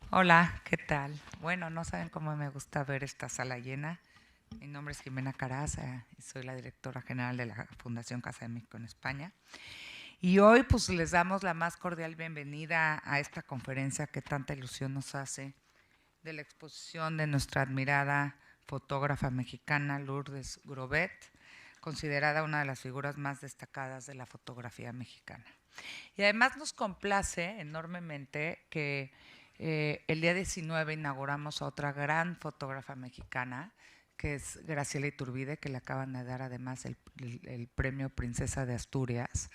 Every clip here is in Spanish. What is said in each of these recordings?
Hola, ¿qué tal? Bueno, no saben cómo me gusta ver esta sala llena. Mi nombre es Jimena Caraza y soy la directora general de la Fundación Casa de México en España. Y hoy pues les damos la más cordial bienvenida a esta conferencia que tanta ilusión nos hace de la exposición de nuestra admirada fotógrafa mexicana Lourdes Grobet, considerada una de las figuras más destacadas de la fotografía mexicana. Y además nos complace enormemente que el día 19 inauguramos a otra gran fotógrafa mexicana, que es Graciela Iturbide, que le acaban de dar además el premio Princesa de Asturias,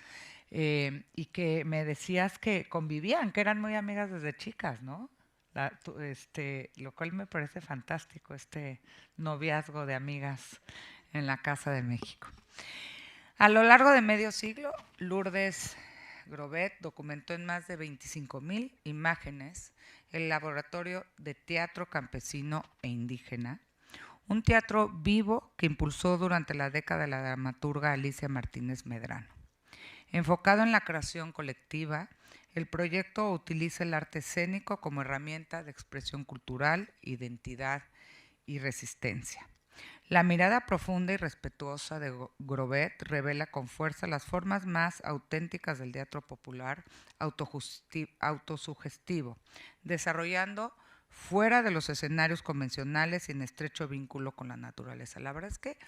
y que me decías que convivían, que eran muy amigas desde chicas, ¿no? Lo cual me parece fantástico, este noviazgo de amigas en la Casa de México. A lo largo de medio siglo, Lourdes Grobet documentó en más de 25,000 imágenes el laboratorio de teatro campesino e indígena, un teatro vivo que impulsó durante la década la dramaturga Alicia Martínez Medrano. Enfocado en la creación colectiva, el proyecto utiliza el arte escénico como herramienta de expresión cultural, identidad y resistencia. La mirada profunda y respetuosa de Grobet revela con fuerza las formas más auténticas del teatro popular autosugestivo, desarrollando fuera de los escenarios convencionales y en estrecho vínculo con la naturaleza. La verdad es que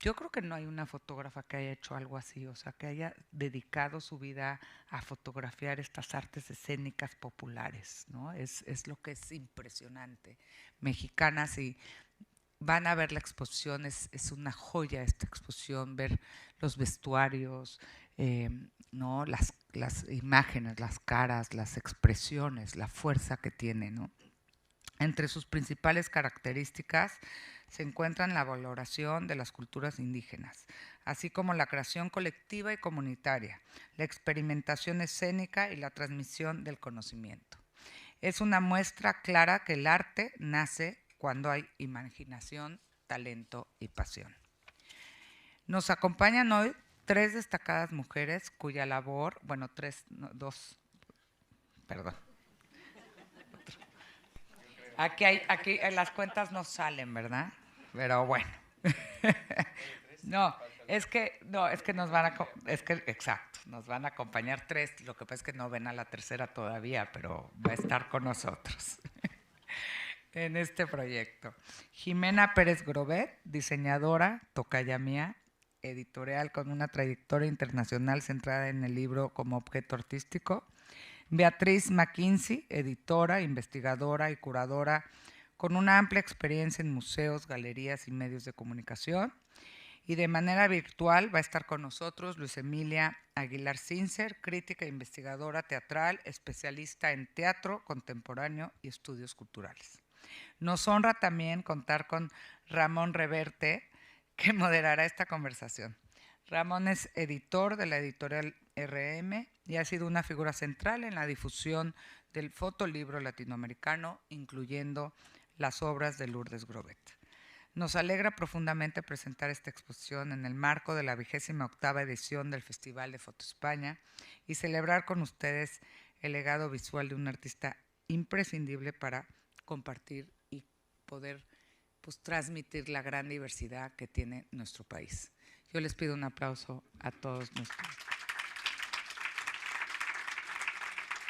yo creo que no hay una fotógrafa que haya hecho algo así, o sea, que haya dedicado su vida a fotografiar estas artes escénicas populares, ¿no? Es lo que es impresionante. Mexicanas y van a ver la exposición, es una joya esta exposición, ver los vestuarios, eh, ¿no? Las imágenes, las caras, las expresiones, la fuerza que tiene, ¿no? Entre sus principales características se encuentran la valoración de las culturas indígenas, así como la creación colectiva y comunitaria, la experimentación escénica y la transmisión del conocimiento. Es una muestra clara que el arte nace cuando hay imaginación, talento y pasión. Nos acompañan hoy tres destacadas mujeres cuya labor, bueno, tres, no, dos, perdón. Aquí las cuentas no salen, ¿verdad? Pero bueno. No, es que nos van a, exacto, nos van a acompañar tres. Lo que pasa es que no ven a la tercera todavía, pero va a estar con nosotros en este proyecto. Jimena Pérez Grobet, diseñadora, tocaya mía, editorial con una trayectoria internacional centrada en el libro como objeto artístico. Beatriz McKinsey, editora, investigadora y curadora con una amplia experiencia en museos, galerías y medios de comunicación. Y de manera virtual va a estar con nosotros Luis Emilia Aguilar Sincer, crítica e investigadora teatral, especialista en teatro contemporáneo y estudios culturales. Nos honra también contar con Ramón Reverte, que moderará esta conversación. Ramón es editor de la editorial RM y ha sido una figura central en la difusión del fotolibro latinoamericano, incluyendo las obras de Lourdes Grobet. Nos alegra profundamente presentar esta exposición en el marco de la 28ª edición del Festival de Foto España y celebrar con ustedes el legado visual de un artista imprescindible para compartir y poder pues, transmitir la gran diversidad que tiene nuestro país. Yo les pido un aplauso a todos nuestros.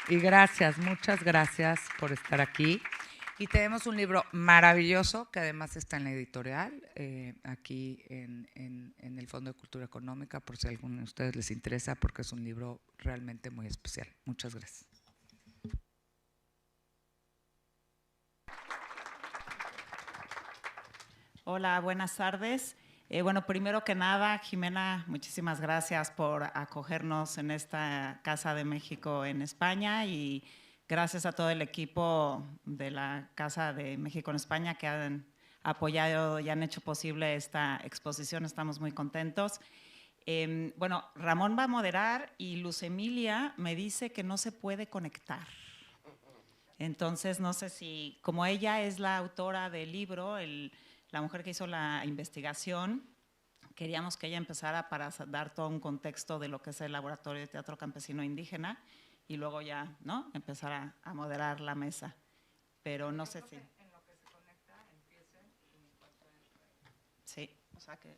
Y gracias, muchas gracias por estar aquí. Y tenemos un libro maravilloso que además está en la editorial, aquí en el Fondo de Cultura Económica, por si a alguno de ustedes les interesa, porque es un libro realmente muy especial. Muchas gracias. Hola, buenas tardes. Bueno, primero que nada, Jimena, muchísimas gracias por acogernos en esta Casa de México en España y gracias a todo el equipo de la Casa de México en España que han apoyado y han hecho posible esta exposición. Estamos muy contentos. Bueno, Ramón va a moderar y Luz Emilia me dice que no se puede conectar. Entonces, no sé si, como ella es la autora del libro, la mujer que hizo la investigación, queríamos que ella empezara para dar todo un contexto de lo que es el Laboratorio de Teatro Campesino Indígena y luego ya, ¿no?, empezar a moderar la mesa. pero no sé si… Sí, o sea que…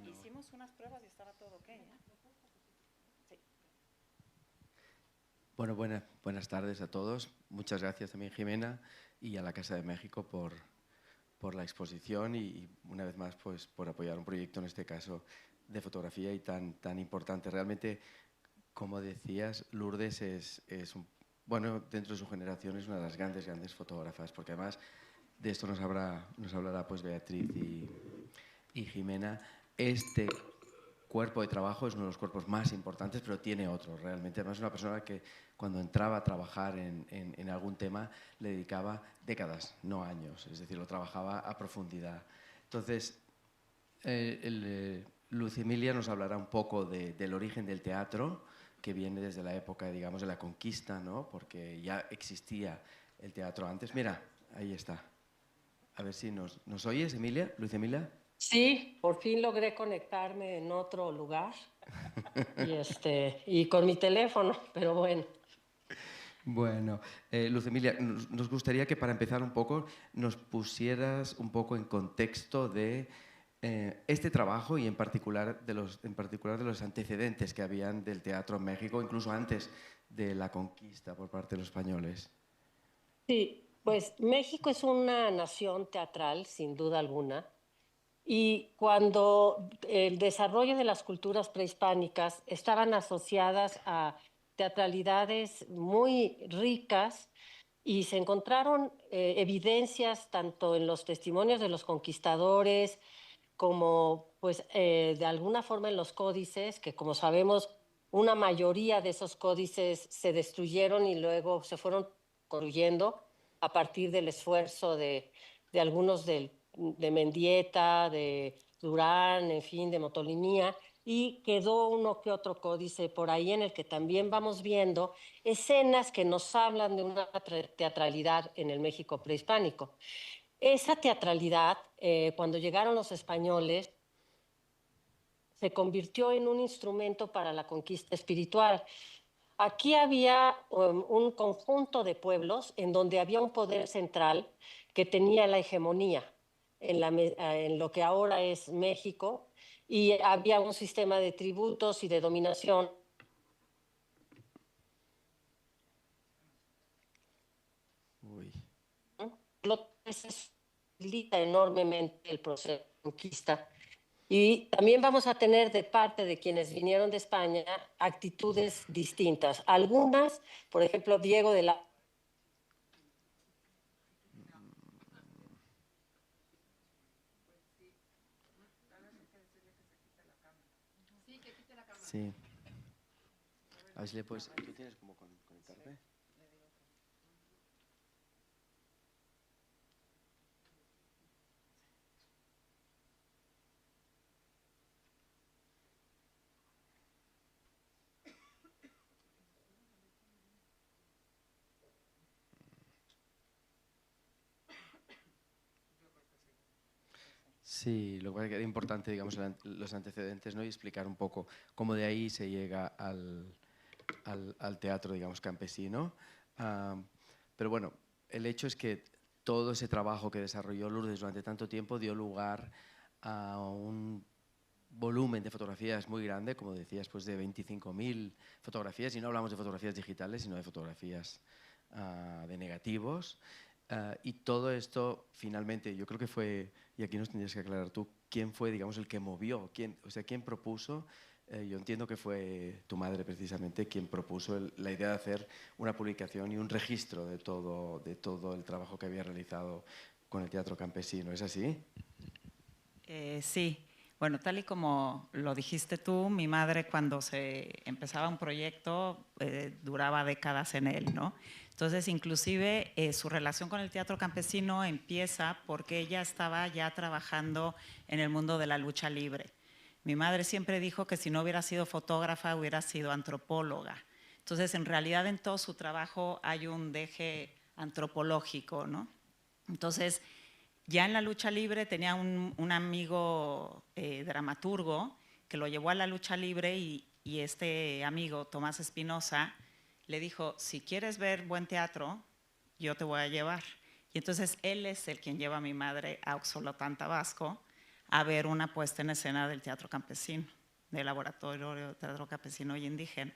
Hicimos unas pruebas y estaba todo ok, ¿eh? Sí. Bueno, buenas tardes a todos. Muchas gracias también, Jimena, y a la Casa de México por la exposición y una vez más pues, por apoyar un proyecto, en este caso, de fotografía y tan importante. Realmente, como decías, Lourdes bueno, dentro de su generación es una de las grandes fotógrafas, porque además de esto nos hablará pues Beatriz y Jimena. Este cuerpo de trabajo es uno de los cuerpos más importantes, pero tiene otro realmente. Además, es una persona que cuando entraba a trabajar en algún tema le dedicaba décadas, no años, es decir, lo trabajaba a profundidad. Entonces, Luz Emilia nos hablará un poco del origen del teatro, que viene desde la época, digamos, de la conquista, ¿no? Porque ya existía el teatro antes. Mira, ahí está. A ver si nos oyes, Emilia, Luz Emilia. Sí, por fin logré conectarme en otro lugar y con mi teléfono, pero bueno. Bueno, Luz Emilia, nos gustaría que para empezar un poco nos pusieras un poco en contexto de este trabajo y en particular de los antecedentes que habían del teatro en México, incluso antes de la conquista por parte de los españoles. Sí, pues México es una nación teatral, sin duda alguna, y cuando el desarrollo de las culturas prehispánicas estaban asociadas a teatralidades muy ricas y se encontraron evidencias tanto en los testimonios de los conquistadores como pues de alguna forma en los códices, que como sabemos una mayoría de esos códices se destruyeron y luego se fueron construyendo a partir del esfuerzo de algunos de Mendieta, de Durán, en fin, de Motolinía, y quedó uno que otro códice por ahí en el que también vamos viendo escenas que nos hablan de una teatralidad en el México prehispánico. Esa teatralidad, cuando llegaron los españoles, se convirtió en un instrumento para la conquista espiritual. Aquí había un conjunto de pueblos en donde había un poder central que tenía la hegemonía en lo que ahora es México, y había un sistema de tributos y de dominación. Uy. Lo que se facilita enormemente el proceso de conquista. Y también vamos a tener de parte de quienes vinieron de España actitudes distintas. Algunas, por ejemplo, Diego de la… Sí. A ver si le puedes… ¿Tú tienes cómo conectarte? Sí, lo que pasa es que era importante, digamos, los antecedentes, ¿no? Y explicar un poco cómo de ahí se llega al teatro, digamos, campesino. Pero bueno, el hecho es que todo ese trabajo que desarrolló Lourdes durante tanto tiempo dio lugar a un volumen de fotografías muy grande, como decías, pues de 25.000 fotografías, y no hablamos de fotografías digitales, sino de fotografías de negativos. Y todo esto, finalmente, yo creo que fue, y aquí nos tendrías que aclarar tú, quién fue, digamos, el que movió, quién propuso. Yo entiendo que fue tu madre, precisamente, quien propuso la idea de hacer una publicación y un registro de todo el trabajo que había realizado con el teatro campesino. ¿Es así? Sí. Bueno, tal y como lo dijiste tú, mi madre cuando se empezaba un proyecto duraba décadas en él, ¿no? Entonces, inclusive su relación con el teatro campesino empieza porque ella estaba ya trabajando en el mundo de la lucha libre. Mi madre siempre dijo que si no hubiera sido fotógrafa, hubiera sido antropóloga. Entonces, en realidad, en todo su trabajo hay un deje antropológico, ¿no? Entonces, ya en la lucha libre tenía un amigo dramaturgo que lo llevó a la lucha libre y este amigo, Tomás Espinosa, le dijo, si quieres ver buen teatro, yo te voy a llevar. Y entonces él es el quien lleva a mi madre a Oxolotán, Tabasco, a ver una puesta en escena del teatro campesino, del laboratorio de teatro campesino y indígena.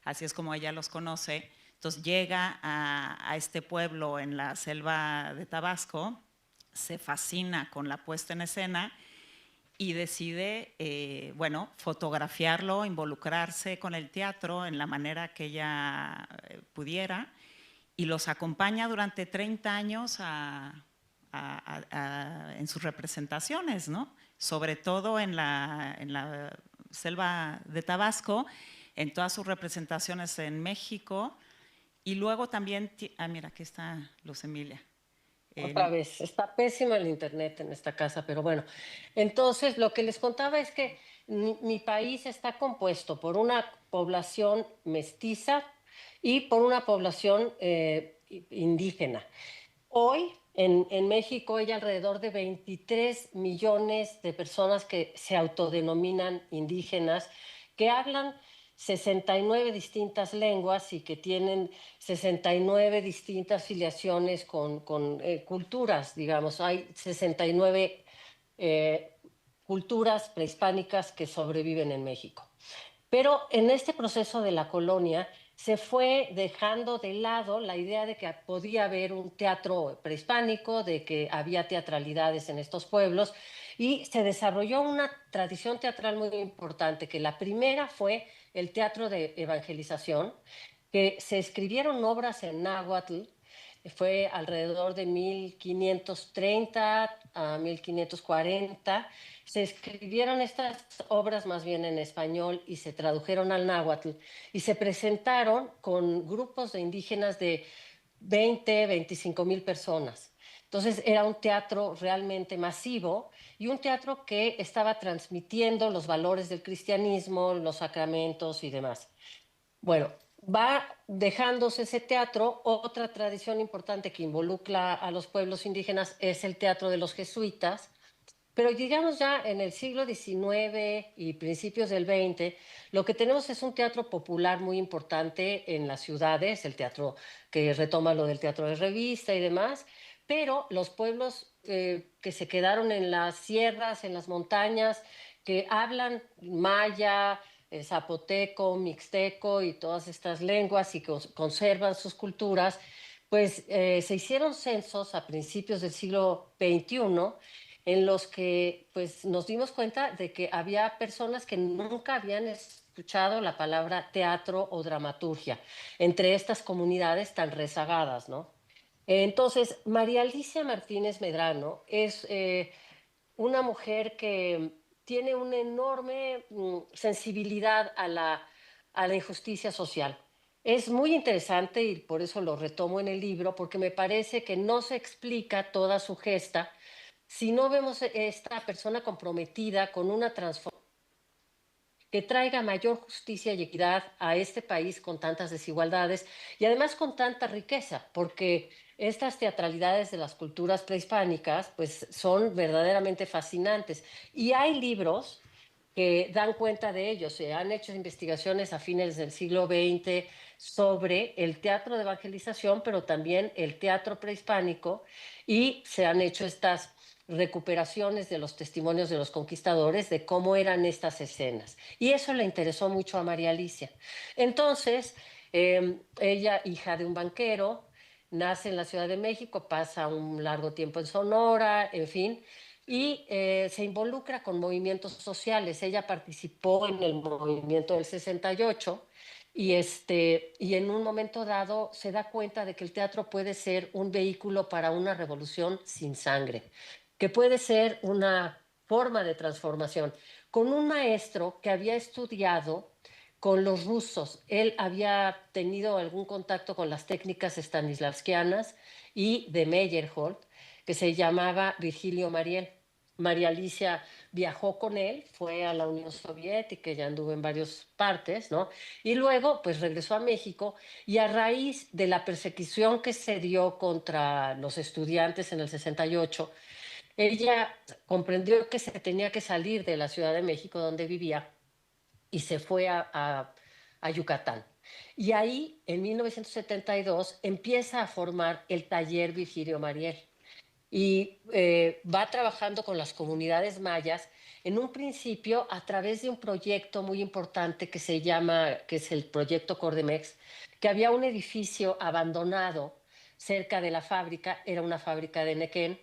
Así es como ella los conoce. Entonces llega a este pueblo en la selva de Tabasco, se fascina con la puesta en escena y decide, bueno, fotografiarlo, involucrarse con el teatro en la manera que ella pudiera, y los acompaña durante 30 años en sus representaciones, ¿no? Sobre todo en la selva de Tabasco, en todas sus representaciones en México, y luego también, mira, aquí está Luz Emilia. Otra vez, está pésimo el internet en esta casa, pero bueno. Entonces, lo que les contaba es que mi país está compuesto por una población mestiza y por una población indígena. Hoy en México hay alrededor de 23 millones de personas que se autodenominan indígenas, que hablan 69 distintas lenguas y que tienen 69 distintas filiaciones con culturas, digamos. Hay 69 culturas prehispánicas que sobreviven en México. Pero en este proceso de la colonia se fue dejando de lado la idea de que podía haber un teatro prehispánico, de que había teatralidades en estos pueblos, y se desarrolló una tradición teatral muy importante, que la primera fue el teatro de evangelización, que se escribieron obras en náhuatl. Fue alrededor de 1530 a 1540. Se escribieron estas obras más bien en español y se tradujeron al náhuatl y se presentaron con grupos de indígenas de 20, 25,000 personas. Entonces era un teatro realmente masivo y un teatro que estaba transmitiendo los valores del cristianismo, los sacramentos y demás. Bueno, va dejándose ese teatro. Otra tradición importante que involucra a los pueblos indígenas es el teatro de los jesuitas, pero digamos ya en el siglo XIX y principios del XX, lo que tenemos es un teatro popular muy importante en las ciudades, el teatro que retoma lo del teatro de revista y demás, pero los pueblos que se quedaron en las sierras, en las montañas, que hablan maya, zapoteco, mixteco y todas estas lenguas y que conservan sus culturas, pues se hicieron censos a principios del siglo XXI en los que pues nos dimos cuenta de que había personas que nunca habían escuchado la palabra teatro o dramaturgia entre estas comunidades tan rezagadas, ¿no? Entonces, María Alicia Martínez Medrano es una mujer que tiene una enorme sensibilidad a la injusticia social. Es muy interesante y por eso lo retomo en el libro, porque me parece que no se explica toda su gesta si no vemos esta persona comprometida con una transformación que traiga mayor justicia y equidad a este país con tantas desigualdades y además con tanta riqueza, porque estas teatralidades de las culturas prehispánicas pues son verdaderamente fascinantes. Y hay libros que dan cuenta de ello. Se han hecho investigaciones a fines del siglo XX sobre el teatro de evangelización, pero también el teatro prehispánico, y se han hecho estas recuperaciones de los testimonios de los conquistadores de cómo eran estas escenas. Y eso le interesó mucho a María Alicia. Entonces, ella, hija de un banquero, nace en la Ciudad de México, pasa un largo tiempo en Sonora, en fin, y se involucra con movimientos sociales. Ella participó en el movimiento del 68 y en un momento dado se da cuenta de que el teatro puede ser un vehículo para una revolución sin sangre, que puede ser una forma de transformación. Con un maestro que había estudiado con los rusos, él había tenido algún contacto con las técnicas stanislavskianas y de Meyerhold, que se llamaba Virgilio Mariel. María Alicia viajó con él, fue a la Unión Soviética, ya anduvo en varias partes, ¿no? Y luego, pues regresó a México y a raíz de la persecución que se dio contra los estudiantes en el 68, ella comprendió que se tenía que salir de la Ciudad de México donde vivía y se fue a Yucatán. Y ahí, en 1972, empieza a formar el taller Virgilio Mariel y va trabajando con las comunidades mayas en un principio a través de un proyecto muy importante que se llama, que es el proyecto Cordemex, que había un edificio abandonado cerca de la fábrica, era una fábrica de Nequén,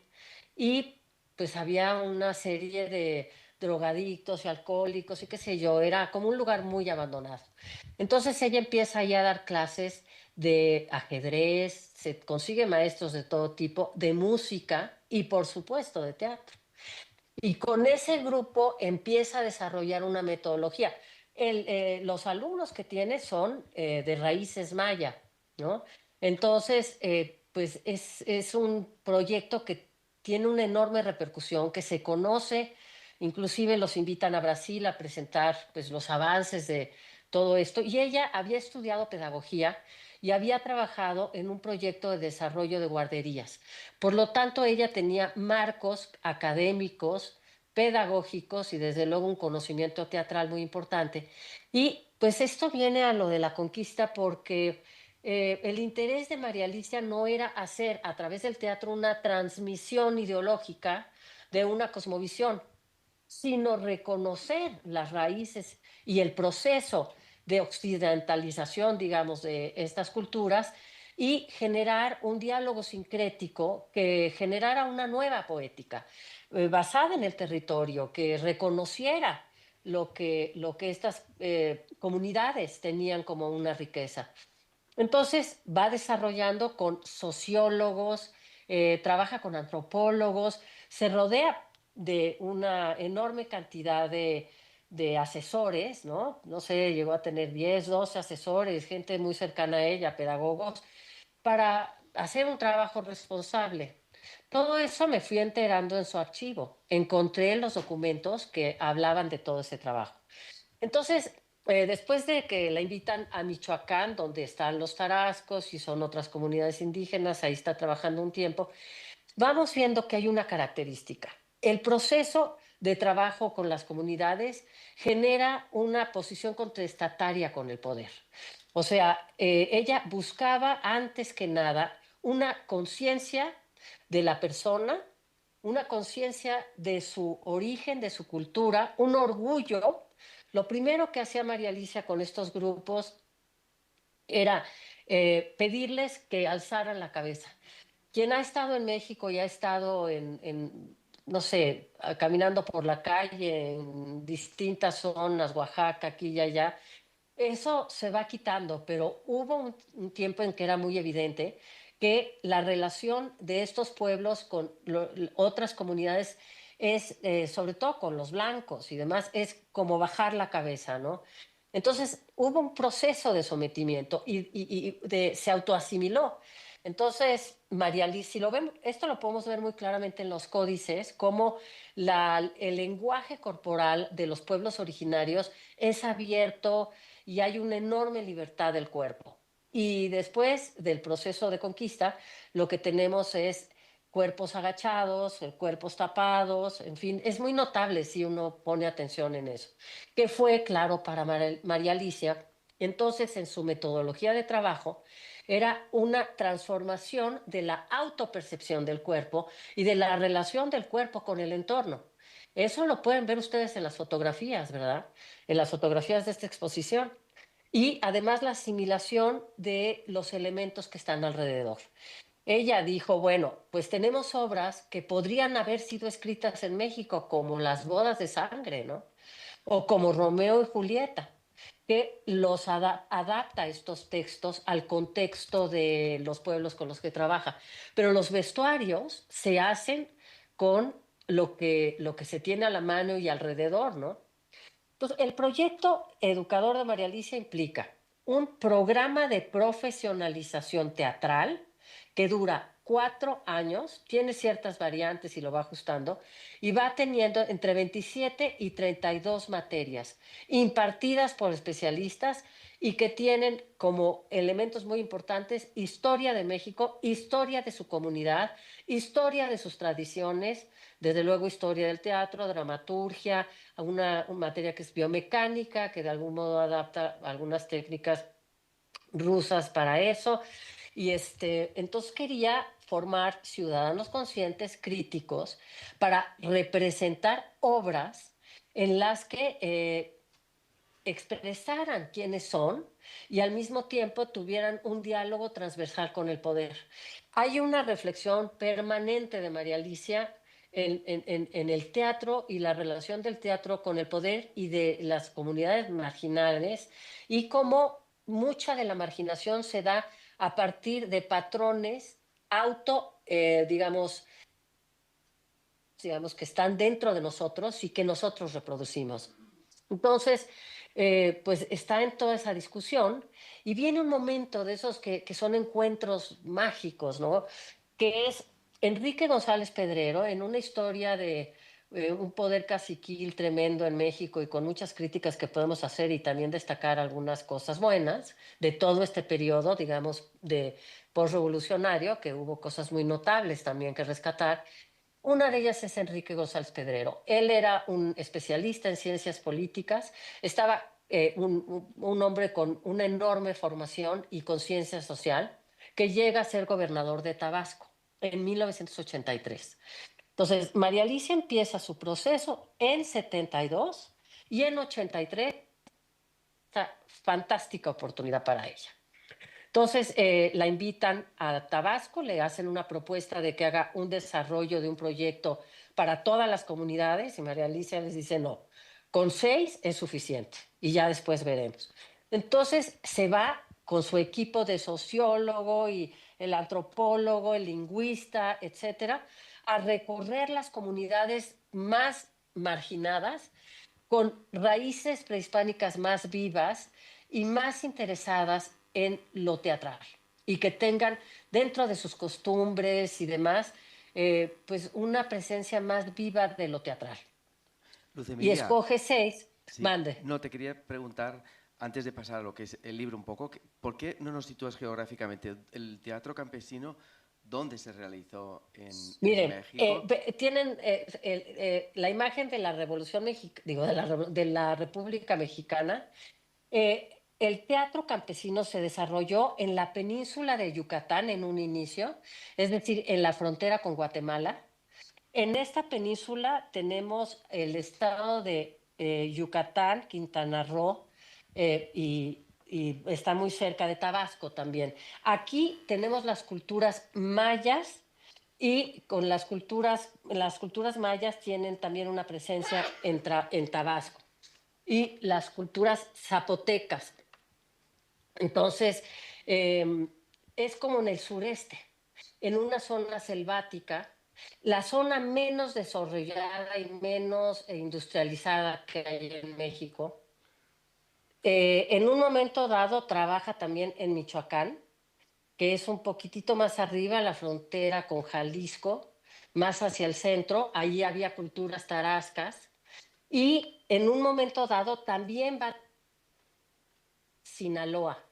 y pues había una serie de drogadictos y alcohólicos y qué sé yo, era como un lugar muy abandonado. Entonces ella empieza ahí a dar clases de ajedrez, se consigue maestros de todo tipo, de música y por supuesto de teatro. Y con ese grupo empieza a desarrollar una metodología. Los alumnos que tiene son de raíces maya, ¿no? Entonces, pues es un proyecto que tiene una enorme repercusión, que se conoce, inclusive los invitan a Brasil a presentar pues, los avances de todo esto. Y ella había estudiado pedagogía y había trabajado en un proyecto de desarrollo de guarderías. Por lo tanto, ella tenía marcos académicos, pedagógicos y desde luego un conocimiento teatral muy importante. Y pues esto viene a lo de la conquista porque el interés de María Alicia no era hacer a través del teatro una transmisión ideológica de una cosmovisión, sino reconocer las raíces y el proceso de occidentalización, digamos, de estas culturas y generar un diálogo sincrético que generara una nueva poética basada en el territorio, que reconociera lo que estas comunidades tenían como una riqueza. Entonces va desarrollando con sociólogos, trabaja con antropólogos, se rodea de una enorme cantidad de asesores, ¿no? No sé, llegó a tener 10, 12 asesores, gente muy cercana a ella, pedagogos, para hacer un trabajo responsable. Todo eso me fui enterando en su archivo. Encontré los documentos que hablaban de todo ese trabajo. Entonces, después de que la invitan a Michoacán, donde están los tarascos y son otras comunidades indígenas, ahí está trabajando un tiempo, vamos viendo que hay una característica. El proceso de trabajo con las comunidades genera una posición contestataria con el poder. O sea, ella buscaba antes que nada una conciencia de la persona, una conciencia de su origen, de su cultura, un orgullo. Lo primero que hacía María Alicia con estos grupos era pedirles que alzaran la cabeza. Quien ha estado en México y ha estado no sé, caminando por la calle en distintas zonas, Oaxaca, aquí y allá, eso se va quitando, pero hubo un tiempo en que era muy evidente que la relación de estos pueblos con otras comunidades es, sobre todo con los blancos y demás, es como bajar la cabeza, ¿no? Entonces hubo un proceso de sometimiento y se autoasimiló. Entonces, María Liz, si lo vemos, esto lo podemos ver muy claramente en los códices, cómo el lenguaje corporal de los pueblos originarios es abierto y hay una enorme libertad del cuerpo. Y después del proceso de conquista, lo que tenemos es cuerpos agachados, cuerpos tapados, en fin, es muy notable si uno pone atención en eso. Que fue claro para María Alicia. Entonces, en su metodología de trabajo, era una transformación de la autopercepción del cuerpo y de la relación del cuerpo con el entorno. Eso lo pueden ver ustedes en las fotografías, ¿verdad? En las fotografías de esta exposición. Y además la asimilación de los elementos que están alrededor. Ella dijo, bueno, pues tenemos obras que podrían haber sido escritas en México, como Las bodas de sangre, ¿no? O como Romeo y Julieta, que los adapta estos textos al contexto de los pueblos con los que trabaja. Pero los vestuarios se hacen con lo que se tiene a la mano y alrededor, ¿no? Entonces, el proyecto Educador de María Alicia implica un programa de profesionalización teatral que dura 4 años, tiene ciertas variantes y lo va ajustando, y va teniendo entre 27 y 32 materias impartidas por especialistas y que tienen como elementos muy importantes historia de México, historia de su comunidad, historia de sus tradiciones, desde luego historia del teatro, dramaturgia, una materia que es biomecánica, que de algún modo adapta algunas técnicas rusas para eso. Y entonces quería formar ciudadanos conscientes, críticos, para representar obras en las que expresaran quiénes son y al mismo tiempo tuvieran un diálogo transversal con el poder. Hay una reflexión permanente de María Alicia en el teatro y la relación del teatro con el poder y de las comunidades marginales, y cómo mucha de la marginación se da a partir de patrones digamos, que están dentro de nosotros y que nosotros reproducimos. Entonces, pues está en toda esa discusión y viene un momento de esos que son encuentros mágicos, ¿no? Que es Enrique González Pedrero en una historia de un poder caciquil tremendo en México y con muchas críticas que podemos hacer y también destacar algunas cosas buenas de todo este periodo, digamos, de postrevolucionario, que hubo cosas muy notables también que rescatar. Una de ellas es Enrique González Pedrero. Él era un especialista en ciencias políticas, estaba un hombre con una enorme formación y conciencia social, que llega a ser gobernador de Tabasco en 1983. Entonces, María Alicia empieza su proceso en 72 y en 83, esta fantástica oportunidad para ella. Entonces la invitan a Tabasco, le hacen una propuesta de que haga un desarrollo de un proyecto para todas las comunidades y María Alicia les dice no, con 6 es suficiente y ya después veremos. Entonces se va con su equipo de sociólogo y el antropólogo, el lingüista, etcétera, a recorrer las comunidades más marginadas con raíces prehispánicas más vivas y más interesadas en lo teatral y que tengan dentro de sus costumbres y demás, pues una presencia más viva de lo teatral. Luz Y Emilia, escoge 6, sí, mande. no, te quería preguntar, antes de pasar a lo que es el libro un poco, ¿por qué no nos sitúas geográficamente? El teatro campesino, ¿dónde se realizó en Miren, México? tienen la imagen de la Revolución Mexicana, digo, de la República Mexicana. El teatro campesino se desarrolló en la península de Yucatán en un inicio, es decir, en la frontera con Guatemala. En esta península tenemos el estado de Yucatán, Quintana Roo, y está muy cerca de Tabasco también. Aquí tenemos las culturas mayas y con las culturas mayas tienen también una presencia en Tabasco, y las culturas zapotecas. Entonces, es como en el sureste, en una zona selvática, la zona menos desarrollada y menos industrializada que hay en México. En un momento dado trabaja también en Michoacán, que es un poquitito más arriba, la frontera con Jalisco, más hacia el centro, ahí había culturas tarascas, y en un momento dado también va a Sinaloa,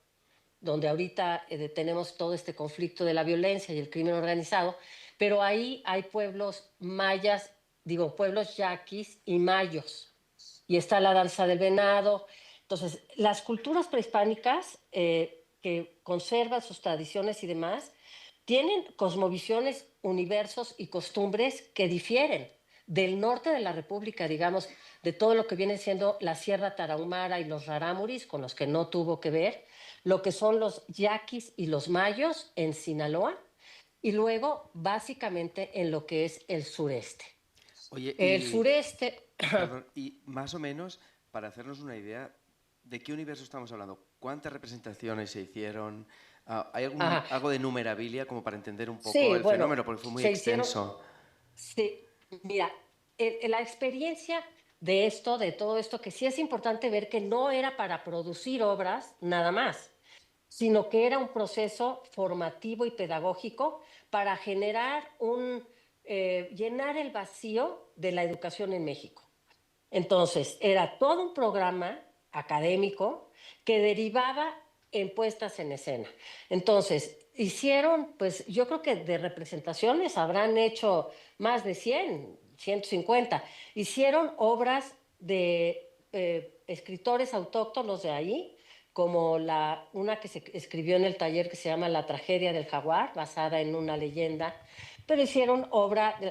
donde ahorita tenemos todo este conflicto de la violencia y el crimen organizado, pero ahí hay pueblos mayas, digo, pueblos yaquis y mayos, y está la danza del venado. Entonces, las culturas prehispánicas que conservan sus tradiciones y demás, tienen cosmovisiones, universos y costumbres que difieren del norte de la República, digamos, de todo lo que viene siendo la Sierra Tarahumara y los rarámuris, con los que no tuvo que ver, lo que son los yaquis y los mayos en Sinaloa, y luego básicamente en lo que es el sureste. Oye, El sureste... perdón, y más o menos, para hacernos una idea, ¿de qué universo estamos hablando? ¿Cuántas representaciones se hicieron? ¿Hay algo de numerabilia como para entender un poco Sí, el bueno, fenómeno? Porque fue muy se hicieron... extenso. Sí, mira, la experiencia de todo esto, que sí es importante ver que no era para producir obras nada más, sino que era un proceso formativo y pedagógico para generar llenar el vacío de la educación en México. Entonces, era todo un programa académico que derivaba en puestas en escena. Entonces, hicieron, pues yo creo que de representaciones habrán hecho más de 100, 150. Hicieron obras de escritores autóctonos de ahí, como una que se escribió en el taller que se llama La tragedia del jaguar, basada en una leyenda, pero hicieron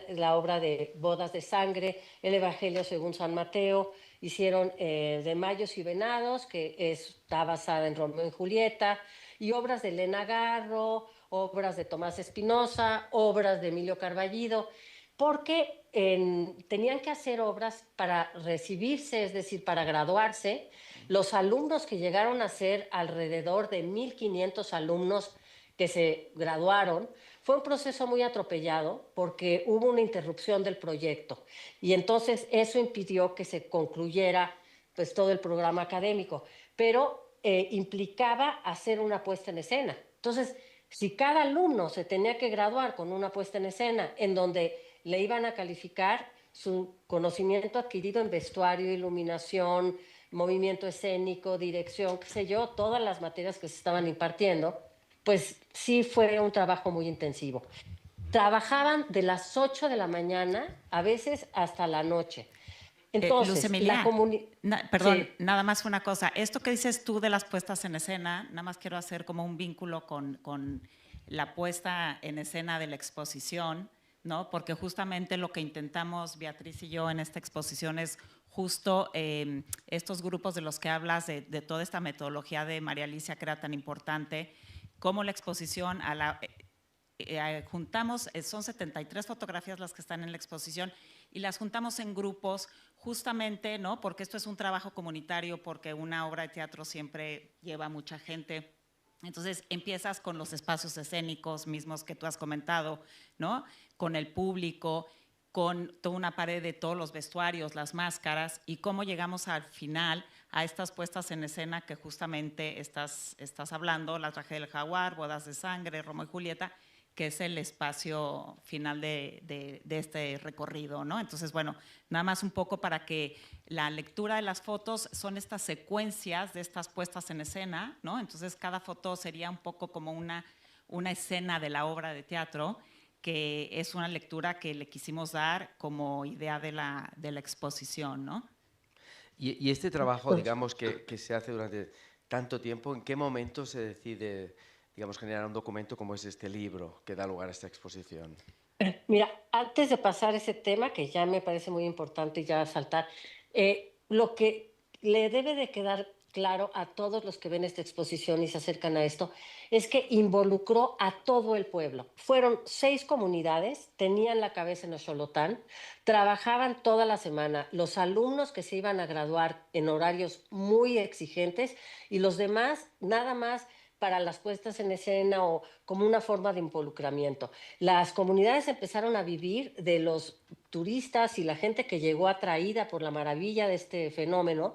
la obra de Bodas de Sangre, el Evangelio según San Mateo, hicieron de Mayos y Venados, que está basada en Romeo y Julieta, y obras de Elena Garro, obras de Tomás Espinosa, obras de Emilio Carballido, porque tenían que hacer obras para recibirse, es decir, para graduarse. Los alumnos que llegaron a ser alrededor de 1.500 alumnos que se graduaron, fue un proceso muy atropellado porque hubo una interrupción del proyecto y entonces eso impidió que se concluyera pues todo el programa académico, pero implicaba hacer una puesta en escena. Entonces, si cada alumno se tenía que graduar con una puesta en escena en donde le iban a calificar su conocimiento adquirido en vestuario, iluminación, movimiento escénico, dirección, qué sé yo, todas las materias que se estaban impartiendo, pues sí fue un trabajo muy intensivo. Trabajaban de las 8 de la mañana, a veces hasta la noche. Luz Entonces, Emilia, perdón, sí. nada más una cosa. Esto que dices tú de las puestas en escena, nada más quiero hacer como un vínculo con la puesta en escena de la exposición, ¿no? Porque justamente lo que intentamos Beatriz y yo en esta exposición es justo estos grupos de los que hablas, de toda esta metodología de María Alicia que era tan importante, como la exposición juntamos, son 73 fotografías las que están en la exposición y las juntamos en grupos justamente, ¿no? Porque esto es un trabajo comunitario, porque una obra de teatro siempre lleva mucha gente. Entonces empiezas con los espacios escénicos mismos que tú has comentado, ¿no? Con el público, con toda una pared de todos los vestuarios, las máscaras, y cómo llegamos al final a estas puestas en escena que justamente estás hablando, La tragedia del jaguar, Bodas de Sangre, Romeo y Julieta, que es el espacio final de este recorrido, ¿no? Entonces, bueno, nada más un poco para que la lectura de las fotos son estas secuencias de estas puestas en escena, ¿no? Entonces, cada foto sería un poco como una escena de la obra de teatro, que es una lectura que le quisimos dar como idea de la exposición, ¿no? Y este trabajo, digamos, que se hace durante tanto tiempo, ¿en qué momento se decide, digamos, generar un documento como es este libro que da lugar a esta exposición? Mira, antes de pasar ese tema, que ya me parece muy importante ya saltar, lo que le debe de quedar claro a todos los que ven esta exposición y se acercan a esto, es que involucró a todo el pueblo. Fueron 6 comunidades, tenían la cabeza en Oxolotán, trabajaban toda la semana, los alumnos que se iban a graduar en horarios muy exigentes y los demás nada más para las puestas en escena o como una forma de involucramiento. Las comunidades empezaron a vivir de los turistas y la gente que llegó atraída por la maravilla de este fenómeno,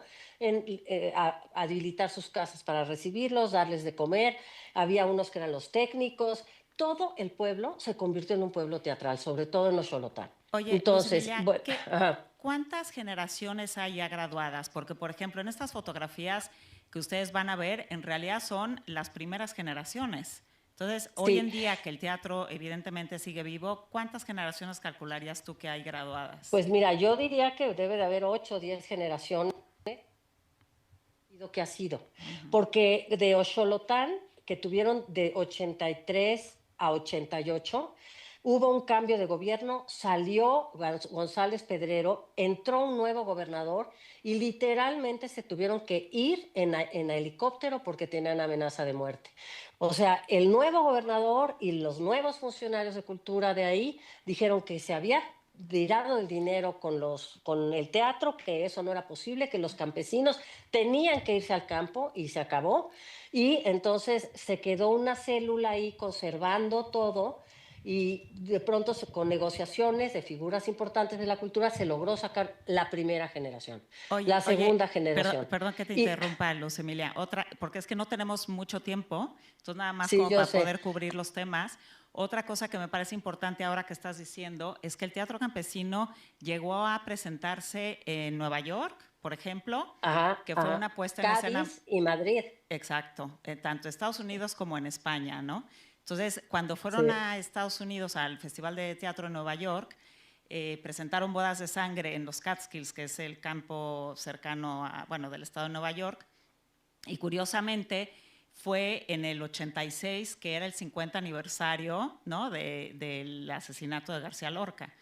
a habilitar sus casas para recibirlos, darles de comer. Había unos que eran los técnicos. Todo el pueblo se convirtió en un pueblo teatral, sobre todo en Oxolotán. Oye, Entonces, Emilia, bueno, ¿cuántas generaciones hay ya graduadas? Porque, por ejemplo, en estas fotografías que ustedes van a ver, en realidad son las primeras generaciones. Entonces, hoy en día que el teatro evidentemente sigue vivo, ¿cuántas generaciones calcularías tú que hay graduadas? pues mira, yo diría que debe de haber 8 o 10 generaciones que ha sido, porque de Oxolotán, que tuvieron de 83 a 88, hubo un cambio de gobierno, salió González Pedrero, entró un nuevo gobernador y literalmente se tuvieron que ir en helicóptero porque tenían amenaza de muerte. O sea, el nuevo gobernador y los nuevos funcionarios de cultura de ahí dijeron que se había tirado el dinero con el teatro, que eso no era posible, que los campesinos tenían que irse al campo y se acabó. Y entonces se quedó una célula ahí conservando todo y de pronto con negociaciones de figuras importantes de la cultura se logró sacar la primera generación, la segunda generación. Perdón que te interrumpa, Luz Emilia, porque es que no tenemos mucho tiempo, entonces nada más sí, como para sé. poder cubrir los temas. Otra cosa que me parece importante ahora que estás diciendo es que el teatro campesino llegó a presentarse en Nueva York, por ejemplo, que fue una puesta en escena. Cádiz y Madrid. Exacto, tanto en Estados Unidos como en España, ¿no? Entonces, cuando fueron a Estados Unidos al Festival de Teatro en Nueva York, presentaron Bodas de Sangre en los Catskills, que es el campo cercano del estado de Nueva York, Y curiosamente fue en el 86, que era el 50 aniversario, ¿no?, del asesinato de García Lorca.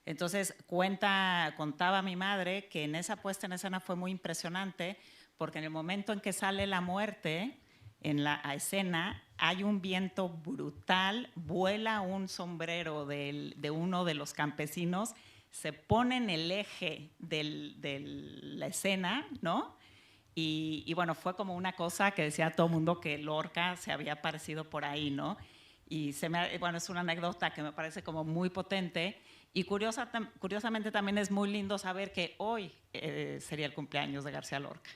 Entonces contaba mi madre que en esa puesta en escena fue muy impresionante, porque en el momento en que sale la muerte en la escena hay un viento brutal, vuela un sombrero de uno de los campesinos, se pone en el eje de la escena, ¿no? Y bueno, fue como una cosa que decía todo el mundo que Lorca se había aparecido por ahí, ¿no? Y bueno, es una anécdota que me parece como muy potente. Y curiosamente también es muy lindo saber que hoy sería el cumpleaños de García Lorca.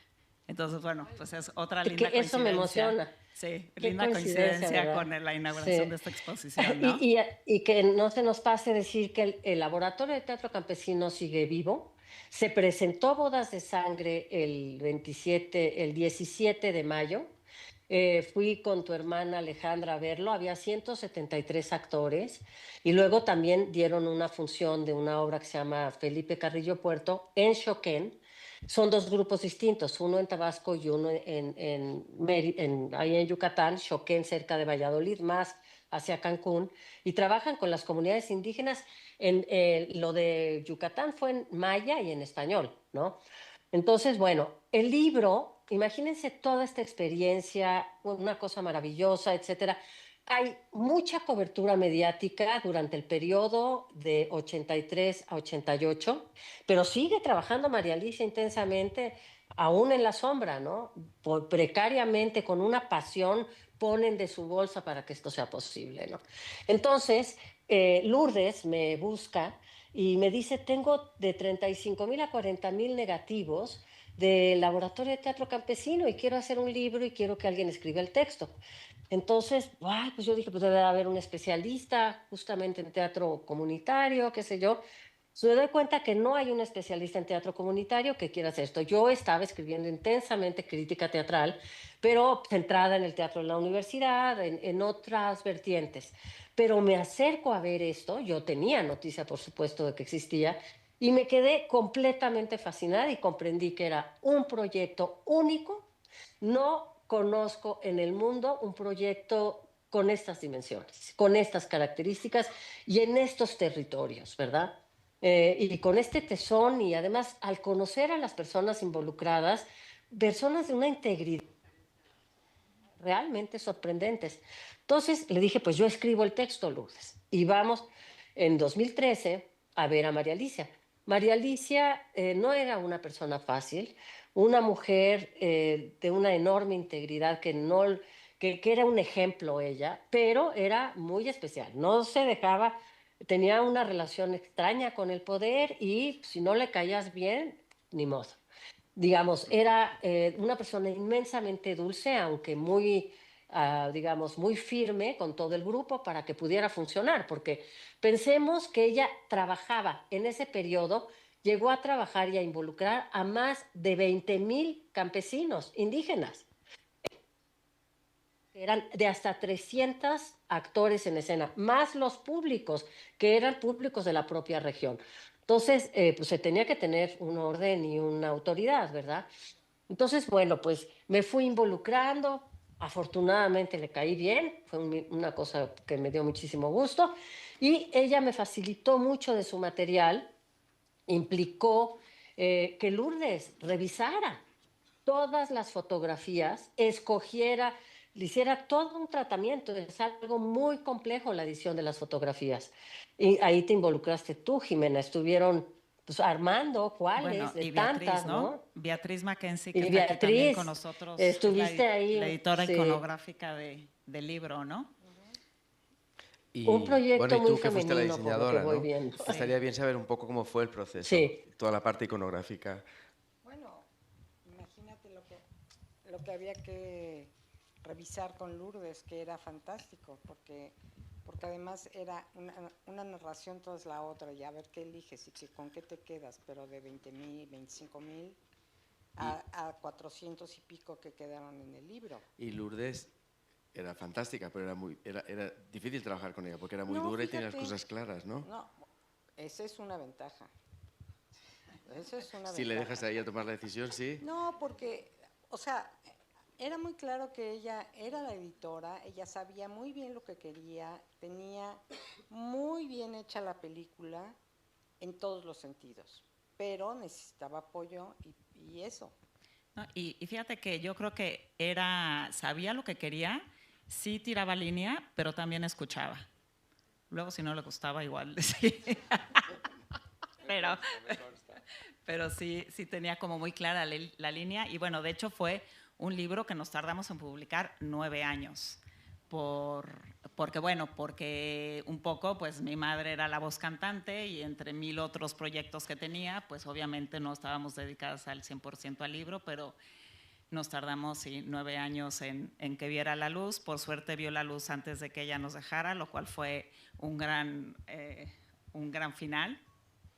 Entonces, bueno, pues es otra linda Que eso me coincidencia. emociona. Sí, Qué linda coincidencia, coincidencia ¿verdad? con la inauguración Sí. de esta exposición, ¿no? Y que no se nos pase decir que el Laboratorio de Teatro Campesino sigue vivo. Se presentó Bodas de Sangre el 17 de mayo. Fui con tu hermana Alejandra a verlo. Había 173 actores. Y luego también dieron una función de una obra que se llama Felipe Carrillo Puerto en Choquén. Son dos grupos distintos, uno en Tabasco y uno ahí en Yucatán, Choquén, cerca de Valladolid, más hacia Cancún, y trabajan con las comunidades indígenas. Lo de Yucatán fue en maya y en español, ¿no? Entonces, bueno, el libro, imagínense toda esta experiencia, una cosa maravillosa, etcétera. Hay mucha cobertura mediática durante el periodo de 83 a 88, pero sigue trabajando María Alicia intensamente, aún en la sombra, ¿no? Precariamente, con una pasión, ponen de su bolsa para que esto sea posible, ¿no? Entonces, Lourdes me busca y me dice, tengo de 35,000 a 40,000 negativos del Laboratorio de Teatro Campesino y quiero hacer un libro y quiero que alguien escriba el texto. Entonces, pues yo dije, pues debe haber un especialista justamente en teatro comunitario, qué sé yo. Me doy cuenta que no hay un especialista en teatro comunitario que quiera hacer esto. Yo estaba escribiendo intensamente crítica teatral, pero centrada en el teatro en la universidad, en otras vertientes. Pero me acerco a ver esto, yo tenía noticia, por supuesto, de que existía, y me quedé completamente fascinada y comprendí que era un proyecto único. No conozco en el mundo un proyecto con estas dimensiones, con estas características y en estos territorios, ¿verdad? Y con este tesón y además al conocer a las personas involucradas, personas de una integridad realmente sorprendentes. Entonces le dije, pues yo escribo el texto, Lourdes, y vamos en 2013 a ver a María Alicia. María Alicia no era una persona fácil, una mujer de una enorme integridad que era un ejemplo ella, pero era muy especial, no se dejaba, tenía una relación extraña con el poder y si no le caías bien, ni modo. Digamos, era una persona inmensamente dulce, aunque muy, digamos, muy firme con todo el grupo para que pudiera funcionar, porque pensemos que ella trabajaba en ese periodo, llegó a trabajar y a involucrar a más de 20,000 campesinos indígenas. Eran de hasta 300 actores en escena, más los públicos, que eran públicos de la propia región. Entonces, pues se tenía que tener un orden y una autoridad, ¿verdad? Entonces, bueno, pues me fui involucrando, afortunadamente le caí bien, fue una cosa que me dio muchísimo gusto, y ella me facilitó mucho de su material, implicó que Lourdes revisara todas las fotografías, escogiera, le hiciera todo un tratamiento. Es algo muy complejo la edición de las fotografías. Y ahí te involucraste tú, Jimena. Estuvieron pues, armando cuáles Bueno, de y Beatriz, tantas, ¿no? ¿no? Beatriz Mackenzie, que Y está aquí también con Beatriz, nosotros, es estuviste la ahí, editora sí. iconográfica del libro, ¿no? Un Y bueno, proyecto y muy tú que fuiste la femenino, por lo que diseñadora, voy ¿no? viendo. Sí. Estaría bien saber un poco cómo fue el proceso, Sí. toda la parte iconográfica. Bueno, imagínate lo que había que revisar con Lourdes, que era fantástico, porque además era una narración tras la otra, y a ver qué eliges y con qué te quedas, pero de 20,000, 25,000 a 400 y pico que quedaron en el libro. Y Lourdes era fantástica, pero era difícil trabajar con ella, porque era muy No, dura y tenía las fíjate, cosas claras, ¿no? No, esa es una ventaja. Esa es una Si ventaja. le dejas a ella tomar la decisión, sí. No, porque, o sea, era muy claro que ella era la editora, ella sabía muy bien lo que quería, tenía muy bien hecha la película en todos los sentidos, pero necesitaba apoyo y eso. No, y fíjate que yo creo que sabía lo que quería, sí tiraba línea, pero también escuchaba. Luego, si no le gustaba, igual decía. pero sí sí tenía como muy clara la línea. Y bueno, de hecho fue un libro que nos tardamos en publicar 9 años. Porque un poco, pues mi madre era la voz cantante y entre 1000 otros proyectos que tenía, pues obviamente no estábamos dedicadas al 100% al libro, pero nos tardamos 9 años en que viera la luz. Por suerte vio la luz antes de que ella nos dejara, lo cual fue un gran final,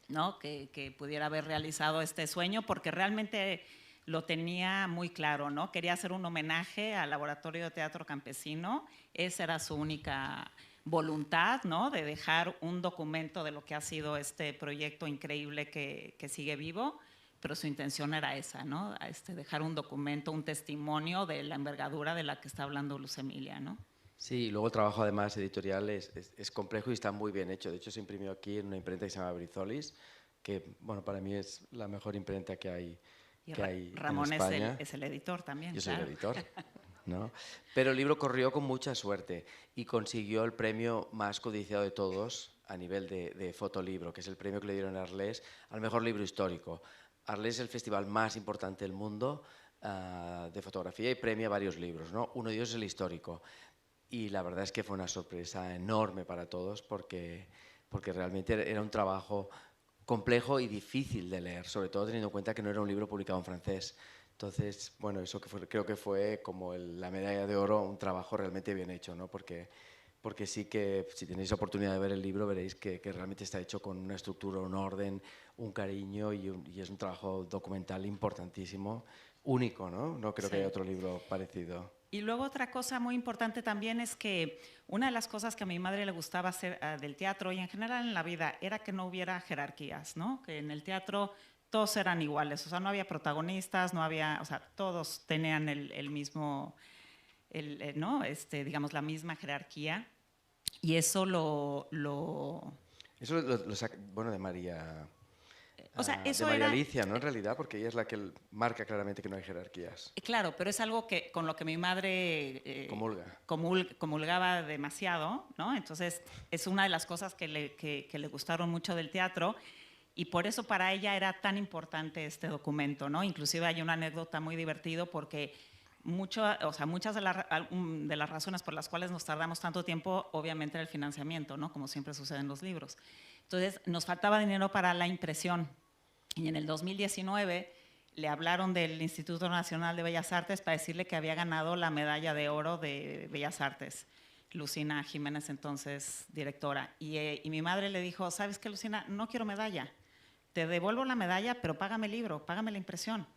¿no? Que pudiera haber realizado este sueño, porque realmente lo tenía muy claro, ¿no? Quería hacer un homenaje al Laboratorio de Teatro Campesino, esa era su única voluntad, ¿no? De dejar un documento de lo que ha sido este proyecto increíble que sigue vivo, pero su intención era esa, ¿no? Dejar un documento, un testimonio de la envergadura de la que está hablando Luz Emilia, ¿no? Sí, y luego el trabajo además editorial es complejo y está muy bien hecho. De hecho, se imprimió aquí en una imprenta que se llama Brizolis, que bueno, para mí es la mejor imprenta que hay. Y en Ramón España. es el editor también. Yo soy claro. el editor, ¿no? Pero el libro corrió con mucha suerte y consiguió el premio más codiciado de todos a nivel de fotolibro, que es el premio que le dieron a Arles al mejor libro histórico. Arles es el festival más importante del mundo de fotografía y premia varios libros, ¿no? Uno de ellos es el histórico. Y la verdad es que fue una sorpresa enorme para todos porque realmente era un trabajo complejo y difícil de leer, sobre todo teniendo en cuenta que no era un libro publicado en francés. Entonces, bueno, eso creo que fue como la medalla de oro, un trabajo realmente bien hecho, ¿no? Porque sí que si tenéis oportunidad de ver el libro veréis que realmente está hecho con una estructura, un orden, un cariño y es un trabajo documental importantísimo, único, ¿no? No creo que haya otro libro parecido. Y luego otra cosa muy importante también es que una de las cosas que a mi madre le gustaba hacer del teatro y en general en la vida era que no hubiera jerarquías, ¿no? Que en el teatro todos eran iguales, o sea, no había protagonistas, no había, o sea, todos tenían el mismo, ¿no? Digamos, la misma jerarquía. Y eso Eso lo saca, bueno, de María. O sea, eso de María era Alicia, ¿no? En realidad, porque ella es la que marca claramente que no hay jerarquías. Claro, pero es algo con lo que mi madre comulgaba demasiado, ¿no? Entonces, es una de las cosas que le gustaron mucho del teatro y por eso para ella era tan importante este documento, ¿no? Inclusive hay una anécdota muy divertida porque muchas de las razones por las cuales nos tardamos tanto tiempo, obviamente, era el financiamiento, ¿no? Como siempre sucede en los libros. Entonces, nos faltaba dinero para la impresión. Y en el 2019 le hablaron del Instituto Nacional de Bellas Artes para decirle que había ganado la medalla de oro de Bellas Artes. Lucina Jiménez, entonces directora. Y mi madre le dijo, ¿sabes qué, Lucina? No quiero medalla. Te devuelvo la medalla, pero págame el libro, págame la impresión.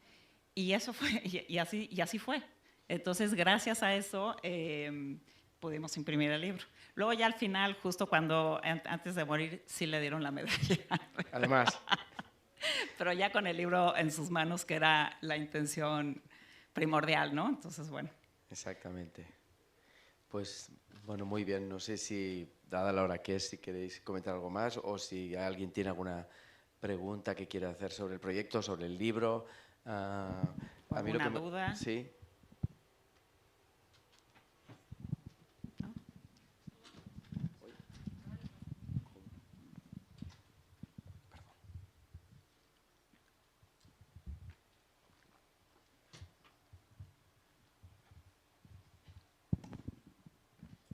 Y eso fue, y así fue. Entonces, gracias a eso, pudimos imprimir el libro. Luego ya al final, justo antes de morir, sí le dieron la medalla. Además. Pero ya con el libro en sus manos, que era la intención primordial, ¿no? Entonces, bueno. Exactamente. Pues, bueno, muy bien. No sé si, dada la hora que es, si queréis comentar algo más o si alguien tiene alguna pregunta que quiera hacer sobre el proyecto, sobre el libro. ¿Alguna duda? Sí.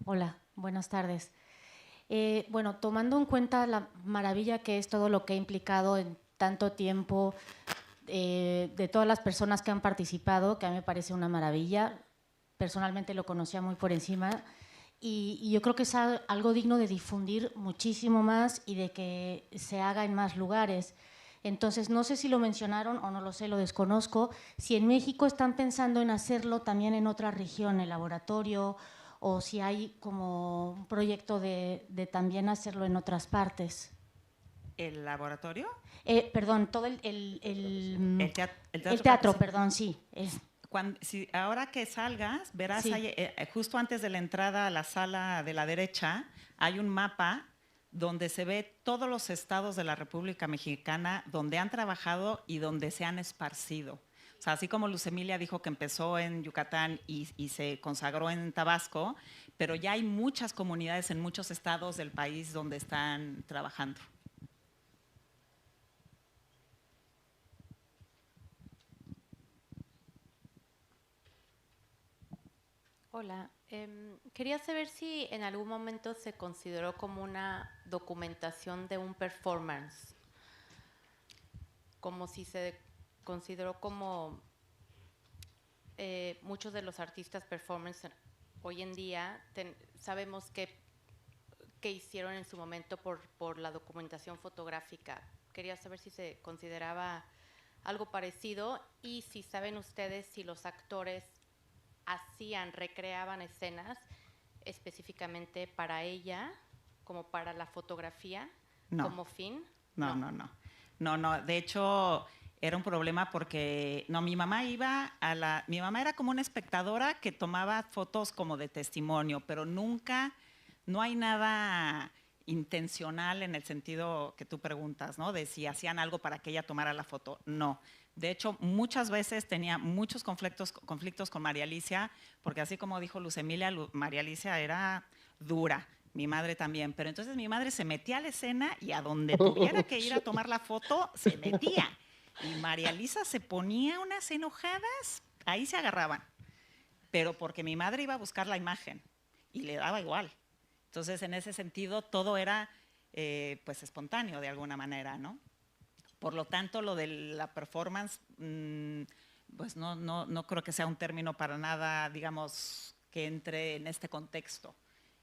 Hola, buenas tardes. Bueno, tomando en cuenta la maravilla que es todo lo que ha implicado en tanto tiempo de todas las personas que han participado, que a mí me parece una maravilla, personalmente lo conocía muy por encima y yo creo que es algo digno de difundir muchísimo más y de que se haga en más lugares. Entonces, no sé si lo mencionaron o no lo sé, lo desconozco, si en México están pensando en hacerlo también en otra región, el laboratorio, o si hay como un proyecto de también hacerlo en otras partes. ¿El laboratorio? Perdón, todo el teatro, perdón, sí. ahora que salgas, verás Sí. ahí, justo antes de la entrada a la sala de la derecha, hay un mapa donde se ve todos los estados de la República Mexicana donde han trabajado y donde se han esparcido. O sea, así como Luz Emilia dijo que empezó en Yucatán y se consagró en Tabasco, pero ya hay muchas comunidades en muchos estados del país donde están trabajando. Hola, quería saber si en algún momento se consideró como una documentación de un performance, como si se consideró como muchos de los artistas performance hoy en día sabemos que hicieron en su momento por la documentación fotográfica. Quería saber si se consideraba algo parecido y si saben ustedes si los actores recreaban escenas específicamente para ella, como para la fotografía, No. como fin. No. De hecho, era un problema porque mi mamá mi mamá era como una espectadora que tomaba fotos como de testimonio, pero nunca, no hay nada intencional en el sentido que tú preguntas, ¿no? De si hacían algo para que ella tomara la foto. No. De hecho, muchas veces tenía muchos conflictos con María Alicia, porque así como dijo Luz Emilia, María Alicia era dura, mi madre también. Pero entonces mi madre se metía a la escena y a donde tuviera que ir a tomar la foto, se metía. Y María Alicia se ponía unas enojadas, ahí se agarraban. Pero porque mi madre iba a buscar la imagen y le daba igual. Entonces, en ese sentido, todo era pues espontáneo de alguna manera, ¿no? Por lo tanto, lo de la performance, pues no creo que sea un término para nada, digamos, que entre en este contexto.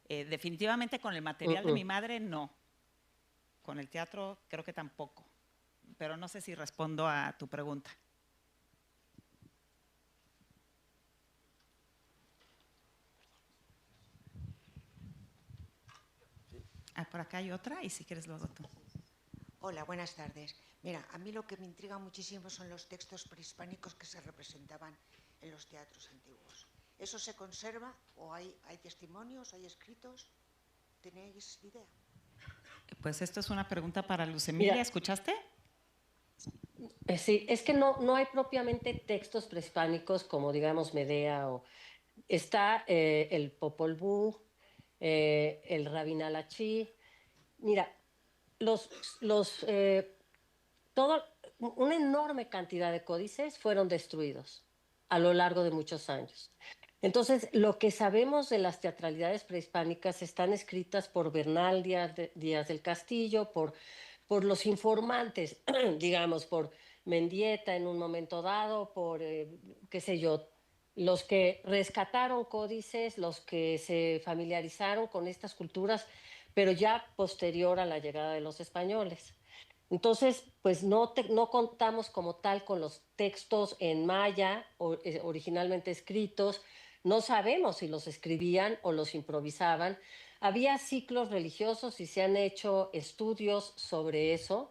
Definitivamente con el material de mi madre, no. Con el teatro, creo que tampoco. Pero no sé si respondo a tu pregunta. Por acá hay otra y si quieres luego tú. Hola, buenas tardes. Mira, a mí lo que me intriga muchísimo son los textos prehispánicos que se representaban en los teatros antiguos. ¿Eso se conserva o hay testimonios, hay escritos? ¿Tenéis idea? Pues esto es una pregunta para Luz Emilia. ¿Escuchaste? Sí, es que no hay propiamente textos prehispánicos como, digamos, Medea o... Está el Popol Vuh, el Rabinalachi. Mira, una enorme cantidad de códices fueron destruidos a lo largo de muchos años. Entonces, lo que sabemos de las teatralidades prehispánicas están escritas por Bernal Díaz del Castillo, por los informantes, digamos, por Mendieta en un momento dado, por, qué sé yo, los que rescataron códices, los que se familiarizaron con estas culturas, pero ya posterior a la llegada de los españoles. Entonces, pues no contamos como tal con los textos en maya originalmente escritos, no sabemos si los escribían o los improvisaban. Había ciclos religiosos y se han hecho estudios sobre eso,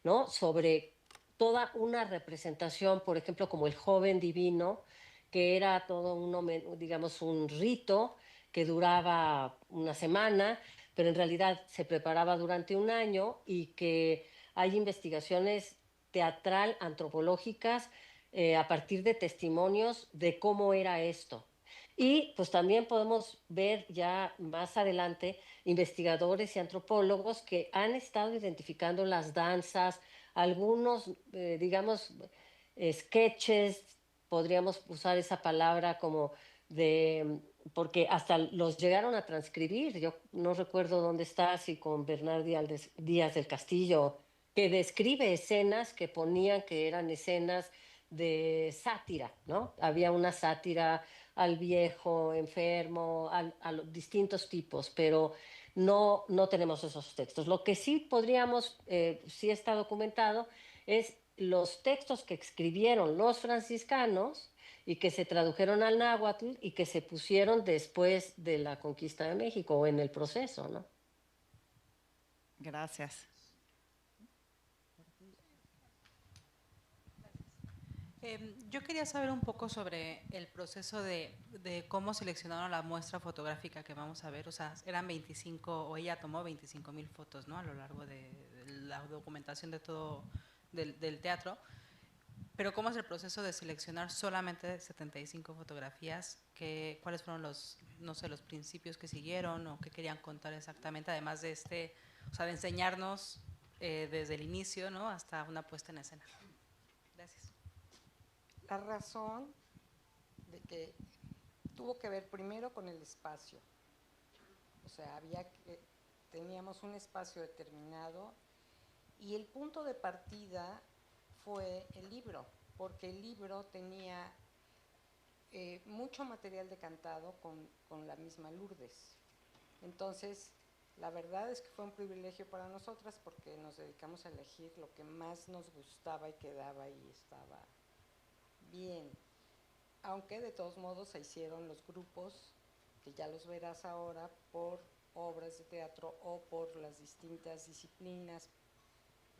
¿no? Sobre toda una representación, por ejemplo, como el joven divino, que era todo digamos, un rito que duraba una semana, pero en realidad se preparaba durante un año y que hay investigaciones teatral, antropológicas, a partir de testimonios de cómo era esto. Y pues también podemos ver ya más adelante investigadores y antropólogos que han estado identificando las danzas, algunos, digamos, sketches, podríamos usar esa palabra como porque hasta los llegaron a transcribir. Yo no recuerdo dónde está, si con Bernal Díaz del Castillo, que describe escenas que ponían que eran escenas de sátira, ¿no? Había una sátira al viejo enfermo, a los distintos tipos, pero no tenemos esos textos. Lo que sí podríamos, sí está documentado, es los textos que escribieron los franciscanos y que se tradujeron al náhuatl y que se pusieron después de la conquista de México o en el proceso, ¿no? Gracias. Yo quería saber un poco sobre el proceso de cómo seleccionaron la muestra fotográfica que vamos a ver. O sea, eran 25, o ella tomó 25,000 fotos, ¿no? A lo largo de la documentación de todo del teatro. Pero ¿cómo es el proceso de seleccionar solamente 75 fotografías? ¿Cuáles fueron los, no sé, los principios que siguieron o qué querían contar exactamente? Además de o sea, de enseñarnos desde el inicio, ¿no? Hasta una puesta en escena. Gracias. La razón de que tuvo que ver primero con el espacio. O sea, teníamos un espacio determinado y el punto de partida fue el libro, porque el libro tenía mucho material decantado con la misma Lourdes. Entonces, la verdad es que fue un privilegio para nosotras porque nos dedicamos a elegir lo que más nos gustaba y quedaba y estaba bien. Aunque de todos modos se hicieron los grupos, que ya los verás ahora, por obras de teatro o por las distintas disciplinas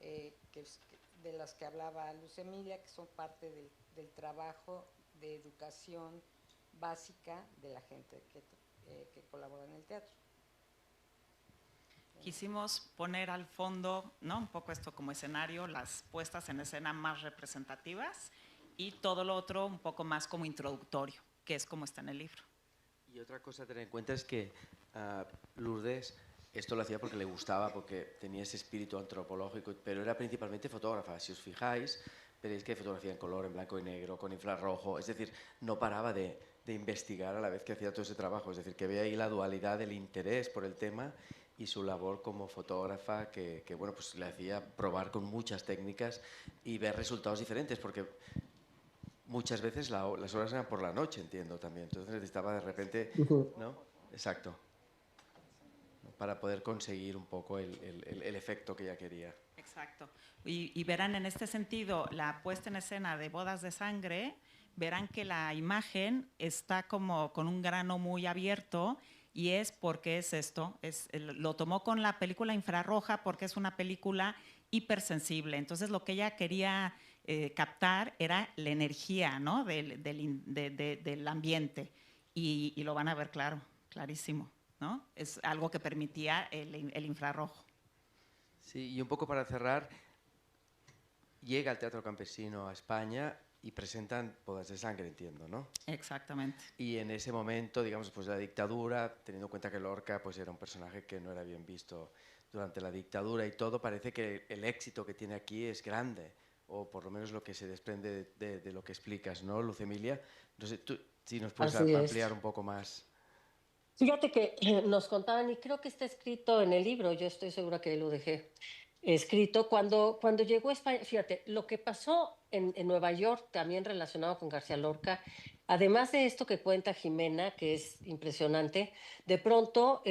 de las que hablaba Luz Emilia, que son parte del trabajo de educación básica de la gente que colabora en el teatro. Quisimos poner al fondo, ¿no? Un poco esto como escenario, las puestas en escena más representativas y todo lo otro un poco más como introductorio, que es como está en el libro. Y otra cosa a tener en cuenta es que Lourdes esto lo hacía porque le gustaba, porque tenía ese espíritu antropológico, pero era principalmente fotógrafa. Si os fijáis, veréis que fotografía en color, en blanco y negro, con infrarrojo, es decir, no paraba de investigar a la vez que hacía todo ese trabajo, es decir, que veía ahí la dualidad del interés por el tema y su labor como fotógrafa que bueno, pues le hacía probar con muchas técnicas y ver resultados diferentes, porque muchas veces las horas eran por la noche, entiendo también, entonces necesitaba de repente, ¿no? Exacto, para poder conseguir un poco el efecto que ella quería. Exacto. Y verán en este sentido la puesta en escena de Bodas de Sangre, verán que la imagen está como con un grano muy abierto y es porque es esto, lo tomó con la película infrarroja porque es una película hipersensible. Entonces lo que ella quería captar era la energía, ¿no? del ambiente y lo van a ver claro, clarísimo, ¿no? Es algo que permitía el infrarrojo. Sí, y un poco para cerrar, llega el Teatro Campesino a España y presentan Bodas de Sangre, entiendo, ¿no? Exactamente. Y en ese momento, digamos, después de la dictadura, teniendo en cuenta que Lorca pues, era un personaje que no era bien visto durante la dictadura y todo, parece que el éxito que tiene aquí es grande, o por lo menos lo que se desprende de lo que explicas, ¿no, Luz Emilia? No sé, tú, si nos puedes ampliar un poco más. Fíjate que nos contaban, y creo que está escrito en el libro, yo estoy segura que lo dejé escrito, cuando llegó a España, fíjate, lo que pasó en Nueva York, también relacionado con García Lorca, además de esto que cuenta Jimena, que es impresionante, de pronto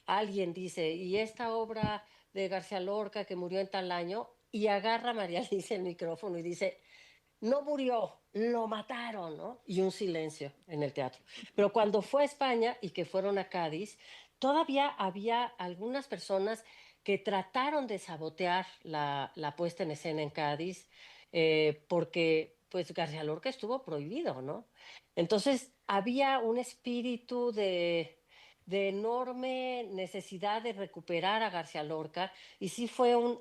alguien dice, y esta obra de García Lorca que murió en tal año, y agarra a María Alicia el micrófono y dice, no murió, lo mataron, ¿no? Y un silencio en el teatro. Pero cuando fue a España y que fueron a Cádiz, todavía había algunas personas que trataron de sabotear la puesta en escena en Cádiz, porque pues García Lorca estuvo prohibido, ¿no? Entonces había un espíritu de enorme necesidad de recuperar a García Lorca y sí fue un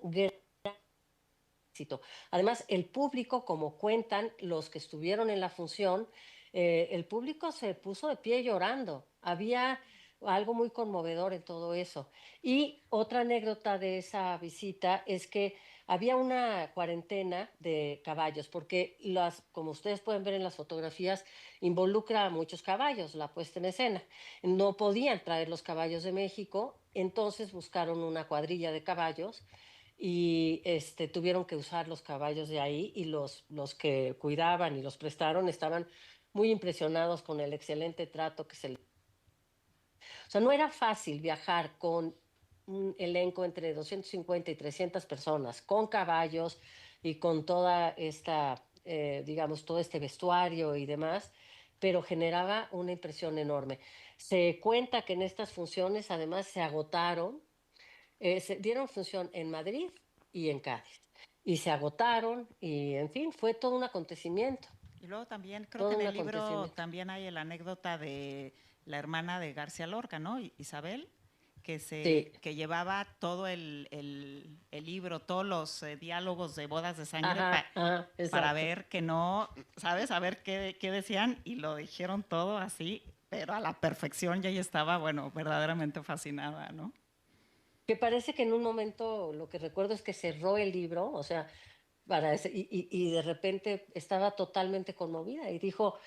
éxito. Además, el público, como cuentan los que estuvieron en la función, el público se puso de pie llorando. Había algo muy conmovedor en todo eso. Y otra anécdota de esa visita es que había una cuarentena de caballos, porque como ustedes pueden ver en las fotografías, involucra a muchos caballos la puesta en escena. No podían traer los caballos de México, entonces buscaron una cuadrilla de caballos y tuvieron que usar los caballos de ahí y los que cuidaban y los prestaron estaban muy impresionados con el excelente trato que se les... O sea, no era fácil viajar con un elenco entre 250 y 300 personas, con caballos y con toda esta, digamos, todo este vestuario y demás, pero generaba una impresión enorme. Se cuenta que en estas funciones además se agotaron, se dieron función en Madrid y en Cádiz. y se agotaron y, en fin, fue todo un acontecimiento. Y luego también, creo Todo que en un el libro acontecimiento. también hay la anécdota de la hermana de García Lorca, ¿no? Isabel, que, Sí. que llevaba todo el libro, todos los diálogos de bodas de sangre Ajá, para exacto. ver que no, ¿sabes? A ver qué decían, y lo dijeron todo así, pero a la perfección, y ella estaba, bueno, verdaderamente fascinada, ¿no? Que parece que en un momento, lo que recuerdo es que cerró el libro, o sea, y de repente estaba totalmente conmovida y dijo,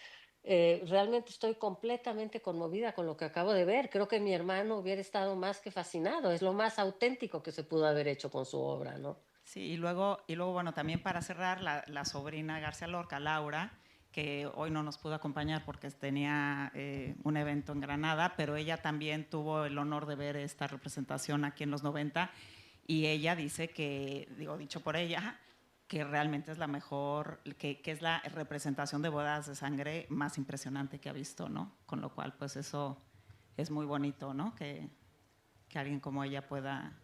realmente estoy completamente conmovida con lo que acabo de ver. Creo que mi hermano hubiera estado más que fascinado. Es lo más auténtico que se pudo haber hecho con su obra, ¿no? Sí, y luego bueno, también para cerrar, la sobrina García Lorca, Laura, que hoy no nos pudo acompañar porque tenía un evento en Granada, pero ella también tuvo el honor de ver esta representación aquí en los 90, y ella dice que, dicho por ella, que realmente es la mejor, que es la representación de bodas de sangre más impresionante que ha visto, ¿no? Con lo cual, pues eso es muy bonito, ¿no? Que alguien como ella pueda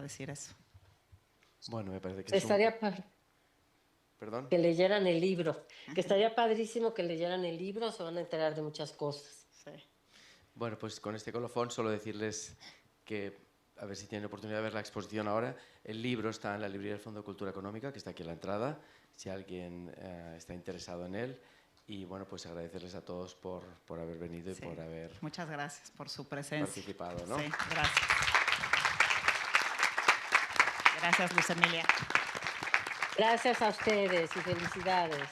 decir eso. Bueno, me parece que es Estaría ¿Perdón? que leyeran el libro, que estaría padrísimo que leyeran el libro, se van a enterar de muchas cosas. Sí. Bueno, pues con este colofón solo decirles que, a ver si tienen oportunidad de ver la exposición ahora, el libro está en la librería del Fondo de Cultura Económica, que está aquí a la entrada, si alguien está interesado en él. Y bueno, pues agradecerles a todos por haber venido y por haber Muchas gracias por su presencia. participado, ¿no? Sí, gracias. Gracias, Luz Emilia. Gracias a ustedes y felicidades.